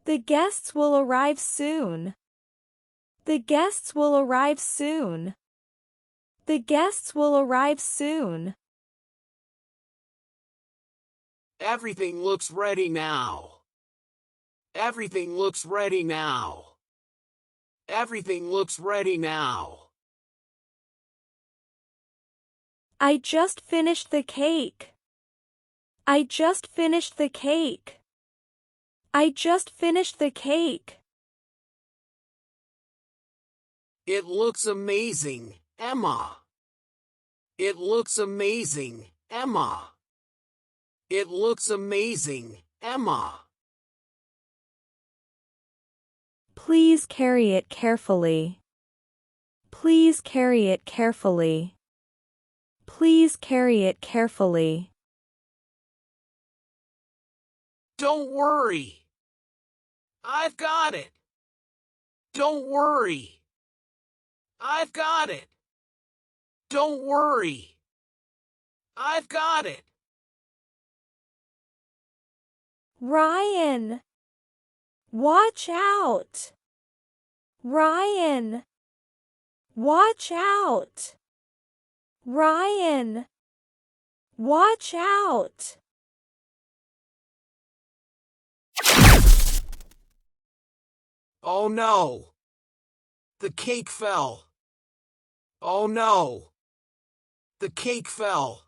The guests will arrive soon. The guests will arrive soon. The guests will arrive soon. Everything looks ready now. Everything looks ready now. Everything looks ready now. I just finished the cake. I just finished the cake. I just finished the cake. It looks amazing, Emma. It looks amazing, Emma. It looks amazing, Emma. Please carry it carefully. Please carry it carefully. Please carry it carefully. Don't worry. I've got it. Don't worry. I've got it. Don't worry. I've got it. Ryan! Watch out! Ryan! Watch out! Ryan! Watch out! Oh no! The cake fell. Oh no! The cake fell.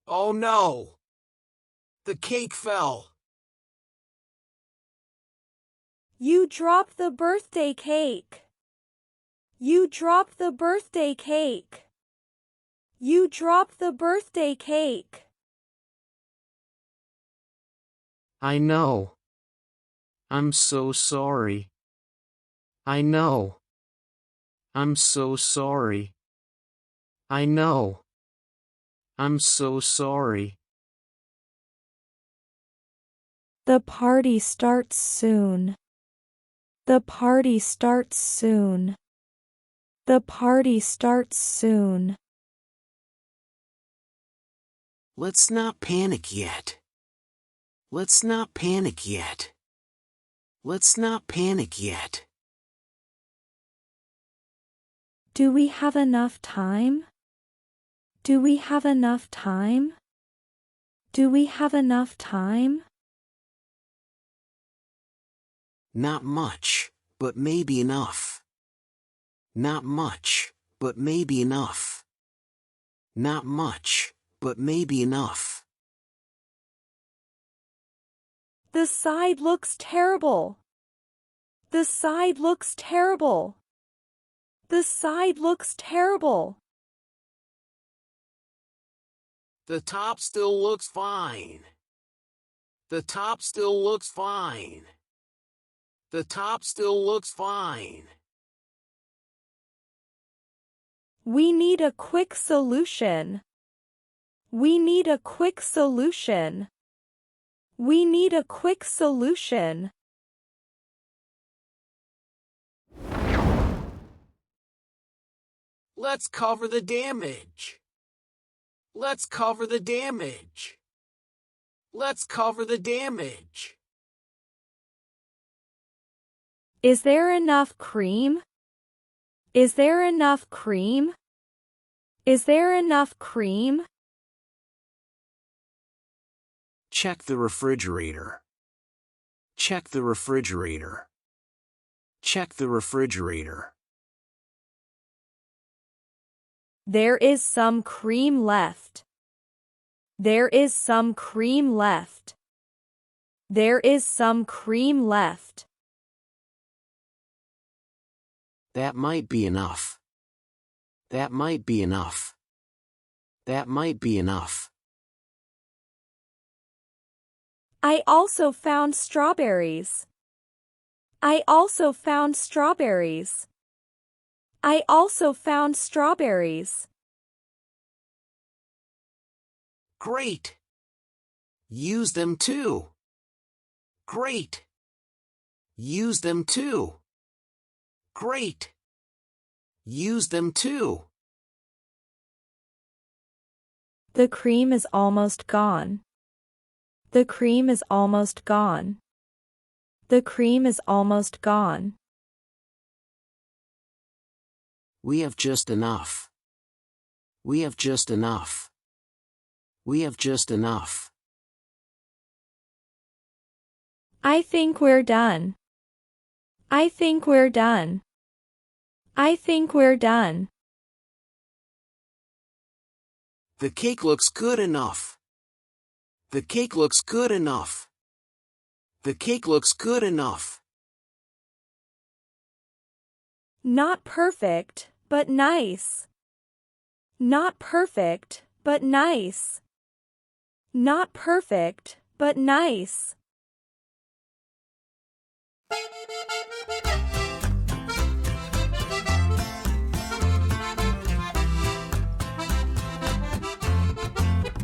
Oh no! The cake fell. You dropped the birthday cake. You dropped the birthday cake. You dropped the birthday cake. I know. I'm so sorry. I know. I'm so sorry. I know. I'm so sorry. The party starts soon. The party starts soon. The party starts soon. Let's not panic yet. Let's not panic yet. Let's not panic yet. Do we have enough time? Do we have enough time? Do we have enough time? Not much, but maybe enough. Not much, but maybe enough. Not much, but maybe enough. The side looks terrible. The side looks terrible. The side looks terrible. The top still looks fine. The top still looks fine. The top still looks fine. We need a quick solution. We need a quick solution. We need a quick solution. Let's cover the damage. Let's cover the damage. Let's cover the damage. Is there enough cream? Is there enough cream? Is there enough cream? Check the refrigerator. Check the refrigerator. Check the refrigerator. There is some cream left. There is some cream left. There is some cream left. That might be enough. That might be enough. That might be enough. I also found strawberries. I also found strawberries. I also found strawberries. Great. Use them too. Great. Use them too. Great. Use them too. The cream is almost gone. The cream is almost gone. The cream is almost gone. We have just enough. We have just enough. We have just enough. I think we're done. I think we're done. I think we're done. The cake looks good enough. The cake looks good enough. The cake looks good enough. Not perfect, but nice. Not perfect, but nice. Not perfect, but nice.